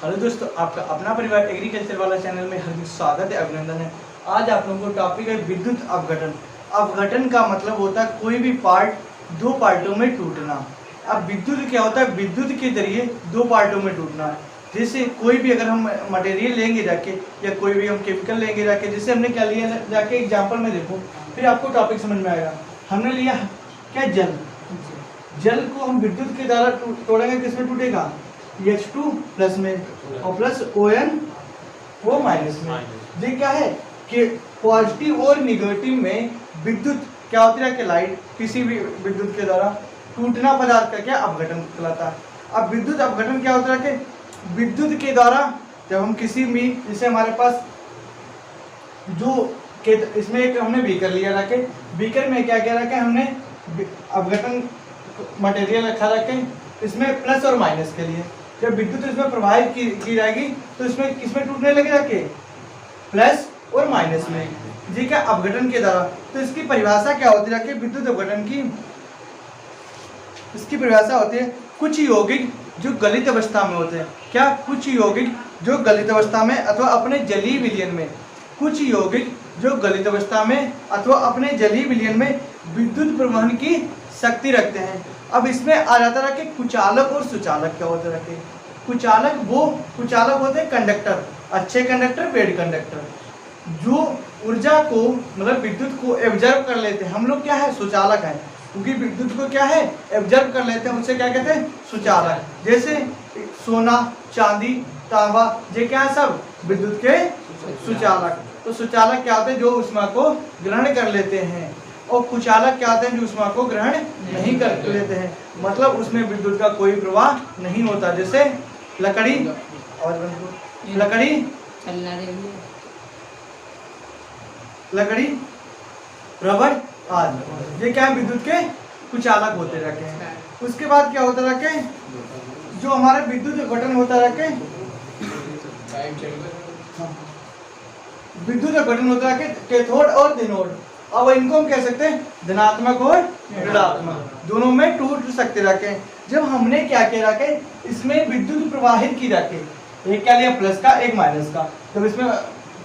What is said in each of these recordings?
Hello दोस्तों, आपका अपना परिवार एग्रीकल्चर वाला चैनल में हार्दिक स्वागत है, अभिनंदन है। आज आप लोगों को टॉपिक है विद्युत अपघटन। अपघटन का मतलब होता है कोई भी पार्ट दो पार्टों में टूटना। अब विद्युत क्या होता है? विद्युत के जरिए दो पार्टों में टूटना। जैसे कोई भी अगर हम मटेरियल लेंगे जाके या कोई भी हम केमिकल लेंगे जाके, जैसे हमने क्या लिया जाके एग्जाम्पल में देखो, फिर आपको टॉपिक समझ में आएगा। हमने लिया क्या? जल। जल को हम विद्युत के द्वारा तोड़ेंगे, किसमें टूटेगा? H2 प्लस में और प्लस ON वो माइनस में। ये क्या है कि पॉजिटिव और निगेटिव में विद्युत क्या होती है कि लाइट किसी भी विद्युत के द्वारा टूटना पदार्थ का क्या अपघटन कहलाता है। अब विद्युत अपघटन क्या होता है कि विद्युत के द्वारा जब हम किसी भी, जैसे हमारे पास जो के इसमें एक हमने बीकर लिया रखे, बीकर में क्या क्या रखे हमने? अपघटन मटेरियल रखा रखे, इसमें प्लस और माइनस के लिए। जब विद्युत इसमें प्रवाहित की जाएगी तो इसमें किसमें टूटने लगे जाके? प्लस और माइनस में। जी क्या? अपघटन के द्वारा। तो इसकी परिभाषा क्या होती है? विद्युत अपघटन की इसकी परिभाषा होती है कुछ यौगिक जो गलित अवस्था में होते हैं। क्या? कुछ यौगिक जो गलित अवस्था में अथवा अपने जलीय विलयन में, कुछ यौगिक जो गलित अवस्था में अथवा अपने जलीय विलयन में विद्युत प्रवहन की शक्ति रखते हैं। अब इसमें आ जाता है कि कुचालक और सुचालक क्या होते हैं? कुचालक होते हैं कंडक्टर, अच्छे कंडक्टर, बेड कंडक्टर, जो ऊर्जा को मतलब विद्युत को एब्जर्व कर लेते हैं। हम लोग क्या है? सुचालक है, क्योंकि विद्युत को क्या है? एब्जर्व कर लेते हैं, उससे क्या कहते हैं? सुचालक। जैसे सोना, चांदी, तांबा, ये क्या है? सब विद्युत के सुचालक। तो सुचालक क्या होते हैं? जो ऊष्मा को ग्रहण कर लेते हैं, और कुचालक क्या होते हैं? जो ऊष्मा को ग्रहण नहीं कर लेते हैं, मतलब उसमें विद्युत का कोई प्रवाह नहीं होता। जैसे लकड़ी और लकड़ी, रबड़ आदि, ये क्या है? विद्युत के कुचालक होते रहते हैं। उसके बाद क्या होता रखे? जो हमारे विद्युत अपघटन होता रखे, विद्युत अपघटन होता रखे कैथोड और एनोड। अब इनको हम कह सकते हैं धनात्मक और ऋणात्मक, दोनों में टूट सकते रखे। जब हमने क्या किया रखे? इसमें विद्युत प्रवाहित की रखे, एक क्या लिया? प्लस का, एक माइनस का। जब इसमें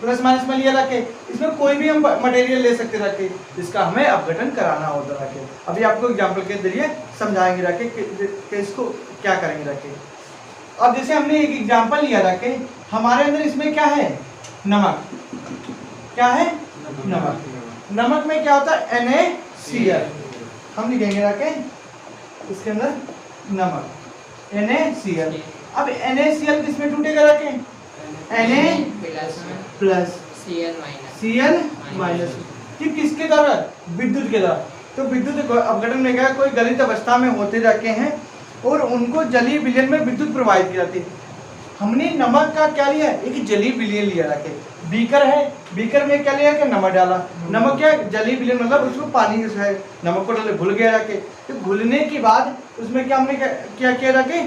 प्लस माइनस में लिया रखे, इसमें कोई भी हम मटेरियल ले सकते रखे, इसका हमें अपघटन कराना होता रखे। अभी आपको एग्जाम्पल के जरिए समझाएंगे रखे कि इसको क्या करेंगे रखे। अब जैसे हमने एक एग्जाम्पल लिया रखे, हमारे अंदर इसमें क्या है? नमक। क्या है? नमक। नमक में क्या होता है? NaCl। हम लिखेंगे रखे इसके अंदर नमक, NaCl। अब NaCl किसमें टूटेगा रखे? Na plus Cl minus. कि किसके द्वारा? विद्युत के द्वारा। तो विद्युत अपघटन में क्या? कोई गलित अवस्था में होते रखे हैं और उनको जलीय विलयन में विद्युत प्रवाहित की जाती है। हमने नमक का क्या लिया? एक जलीय विलयन लिया रखे, बीकर है, बीकर में क्या लिया? कि नमक डाला। नमक क्या? जलीय विलयन, मतलब उसको पानी है, नमक को डाले, घुल गया रखे। तो घुलने के बाद उसमें क्या हमने क्या किया रखे?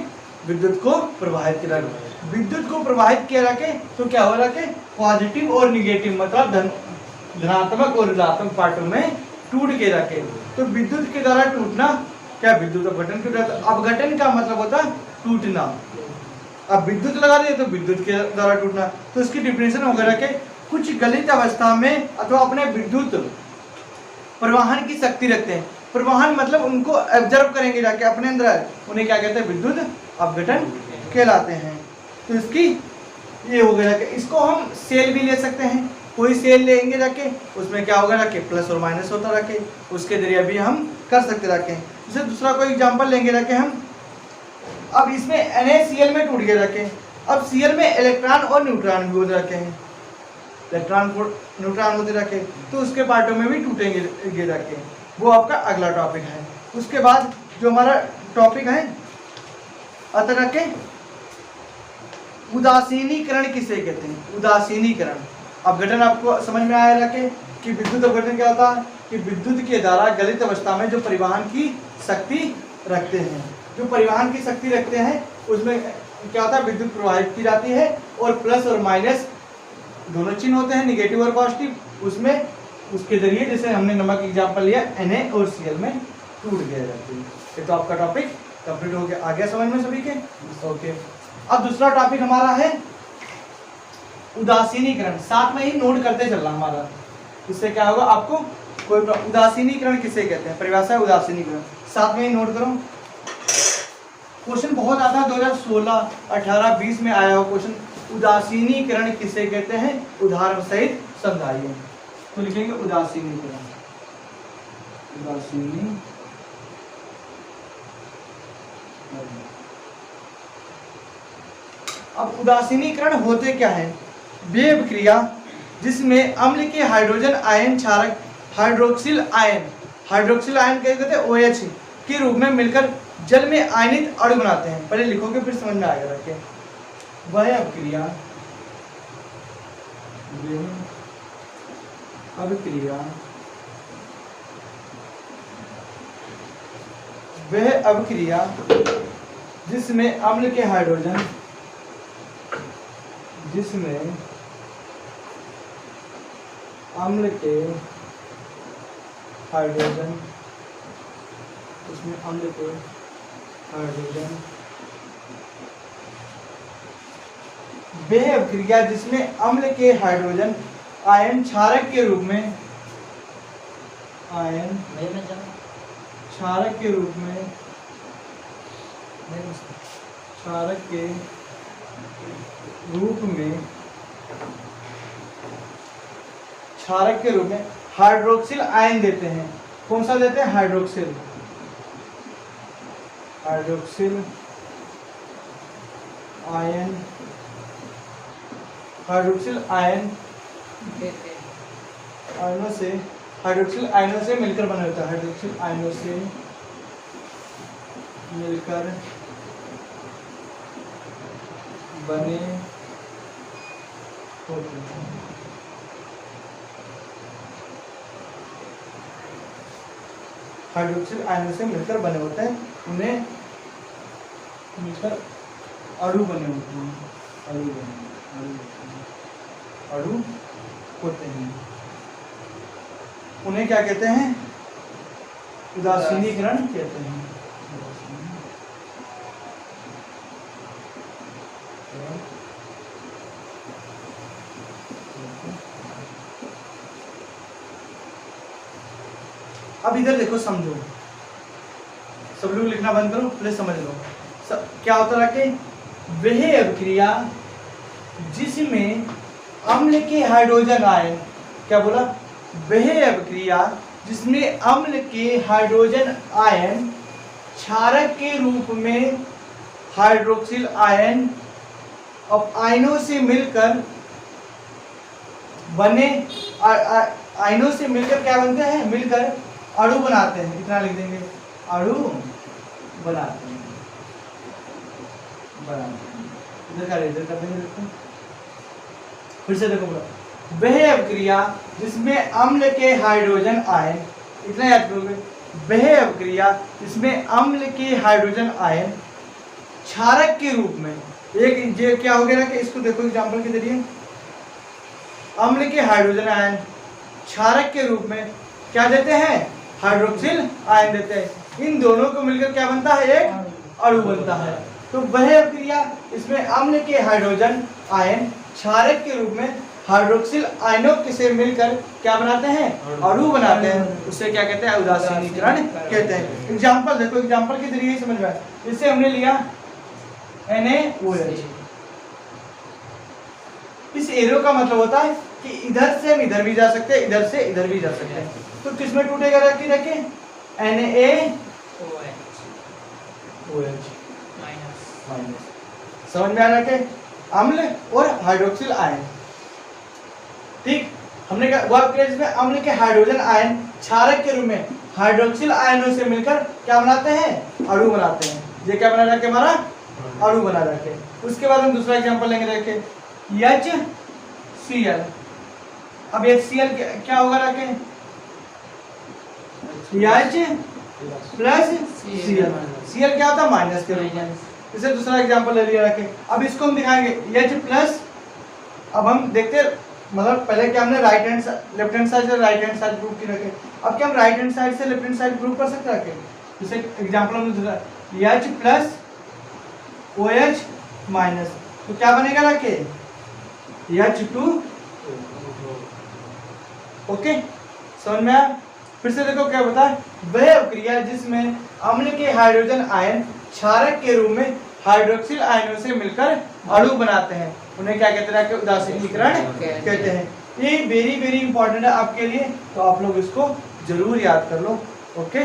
विद्युत को प्रवाहित किया रखे। विद्युत को प्रवाहित किया रखे तो क्या हो रखे? पॉजिटिव और निगेटिव, मतलब धनात्मक और ऋणात्मक पार्टों में टूट के रखे। तो विद्युत के द्वारा टूटना क्या? विद्युत अपघटन के द्वारा। अपघटन का मतलब होता है टूटना। अब विद्युत लगा दिए तो विद्युत के द्वारा टूटना। तो इसकी डिफिनेशन वगैरह के कुछ गलित अवस्था में अथवा अपने विद्युत प्रवाहन की शक्ति रखते हैं। प्रवाहन मतलब उनको ऑब्जर्व करेंगे जाके अपने अंदर, उन्हें क्या कहते हैं? विद्युत अपघटन कहलाते हैं। तो इसकी ये हो गया कि इसको हम सेल भी ले सकते हैं। कोई सेल लेंगे जाके, उसमें क्या होगा रखे? प्लस और माइनस होता रखे, उसके जरिए भी हम कर सकते रखे। जैसे दूसरा कोई एग्जाम्पल लेंगे जाके हम, अब इसमें NaCl में टूट गए रखे। अब Cl में इलेक्ट्रॉन और न्यूट्रॉन भी होते रखे हैं, इलेक्ट्रॉन को न्यूट्रॉन होते रखे, तो उसके पार्टों में भी टूटेंगे रखे। वो आपका अगला टॉपिक है। उसके बाद जो हमारा टॉपिक है अतः रखे उदासीनीकरण किसे कहते हैं? उदासीनीकरण। अपघटन आपको समझ में आया रखे कि विद्युत अपघटन क्या होता है? कि विद्युत के द्वारा गलित अवस्था में जो परिवहन की शक्ति रखते हैं, जो परिवहन की शक्ति रखते हैं, उसमें क्या होता है? विद्युत प्रवाहित की जाती है और प्लस और माइनस दोनों चिन्ह होते हैं, निगेटिव और पॉजिटिव। उसमें उसके जरिए, जैसे हमने नमक एग्जाम्पल लिया, Na और Cl में टूट गया जाती है। ये तो आपका टॉपिक कंप्लीट हो गया। आ गया समझ में सभी के? ओके। अब दूसरा टॉपिक हमारा है उदासीनीकरण, साथ में ही नोट करते चलना हमारा, इससे क्या होगा आपको कोई उदासीनीकरण किसे कहते हैं, परिभाषा है उदासीनीकरण, साथ में ही नोट करो। क्वेश्चन बहुत आता है 2016, 18, 20 में आया हुआ क्वेश्चन, उदासीनीकरण किसे कहते हैं, उदाहरण सहित समझाइए। तो लिखेंगे उदासीनीकरण, उदासीनीकरण। अब उदासीनीकरण होते क्या है, वे अभिक्रिया जिसमें अम्ल के हाइड्रोजन आयन क्षारक हाइड्रोक्सिल आयन क्या कहते हैं OH के रूप में मिलकर जल में आयनित अणु बनाते हैं। पहले लिखोगे फिर समझ में आएगा। रखे वह अभिक्रिया वह अभिक्रिया जिसमें अम्ल के हाइड्रोजन वह अभिक्रिया जिसमें अम्ल के हाइड्रोजन आयन क्षारक के रूप में क्षारक के रूप में हाइड्रोक्सिल आयन देते हैं। कौन सा देते हैं, हाइड्रोक्सिल आयन हाइड्रोक्सिल आयनों से मिलकर बना होता है, हाइड्रोक्सिल आयनों से मिलकर बने होते हैं। हाइड्रोक्सिल आयनों से मिलकर बने होते हैं, उन्हें मिलकर अणु बने होते हैं, अणु होते हैं। उन्हें क्या कहते हैं, उदासीनीकरण कहते हैं। अब इधर देखो, समझो, सब लोग लिखना बंद करो, प्लीज समझ लो। क्या होता है कि वह अभिक्रिया जिसमें अम्ल के हाइड्रोजन आयन, क्या बोला, वह अभिक्रिया जिसमें अम्ल के हाइड्रोजन आयन क्षारक के रूप में हाइड्रोक्सिल आयन और आयनों से मिलकर बने, आयनों से मिलकर क्या बनते हैं, मिलकर अणु बनाते हैं। इतना लिख देंगे, अणु बनाते हैं, इधर कर देंगे। फिर से देखो, वह अभिक्रिया जिसमें अम्ल के हाइड्रोजन आयन, इतना याद करोगे, वह अभिक्रिया जिसमें अम्ल के हाइड्रोजन आयन क्षारक के रूप में, एक ये क्या हो गया ना कि इसको देखो एग्जांपल के जरिए, अम्ल के हाइड्रोजन आयन क्षारक के रूप में क्या देते हैं, हाइड्रोक्सिल आयन देते हैं। इन दोनों को मिलकर क्या बनता है, एक अणु बनता है। तो वह अभिक्रिया इसमें अम्ल के हाइड्रोजन आयन क्षारक के रूप में हाइड्रोक्सिल आयनों से मिलकर क्या बनाते हैं, अणु बनाते हैं। उससे क्या कहते हैं, उदासीनीकरण कहते हैं। एग्जांपल देखो, एग्जांपल के जरिए समझ में आया। इससे हमने लिया NaOH। इस एरो का मतलब होता है कि इधर से हम इधर भी जा सकते हैं, इधर से इधर भी जा सकते हैं। तो किसमें टूटेगा, रखे NaOH माइनस। समझ में आ रहा है, अम्ल और हाइड्रोक्सिल आयन। ठीक, हमने इसमें अम्ल के हाइड्रोजन आयन क्षारक के रूप में हाइड्रोक्सिल आयनों से मिलकर क्या बनाते हैं, अणु बनाते हैं। ये क्या बना रखे, हमारा अणु बना रखे। उसके बाद हम दूसरा एग्जांपल लेंगे, रखे HCl। अब HCl क्या होगा, रखे H प्लस Cl क्या होता है, माइनस के रूप में। इसे दूसरा एग्जांपल ले लिया, रखे। अब इसको हम दिखाएंगे H प्लस। अब हम देखते, मतलब पहले क्या हमने right hand left hand side से राइट हैंड साइड प्रूव की रखे। अब क्या हम राइट हैंड साइड से लेफ्ट हैंड साइड प्रूव कर सकते हैं। जैसे एग्जांपल में दूसरा H प्लस OH माइनस, तो क्या बनेगा रखे H2। ओके, समझ में आया? फिर से देखो क्या बता, वह अभिक्रिया जिसमें अम्ल के हाइड्रोजन आयन क्षारक के रूप में हाइड्रोक्सिल आयनों से मिलकर अणु बनाते हैं, उन्हें क्या कहते हैं? उदासीनीकरण कहते हैं। ये वेरी वेरी इंपॉर्टेंट है आपके लिए, तो आप लोग इसको जरूर याद कर लो। ओके।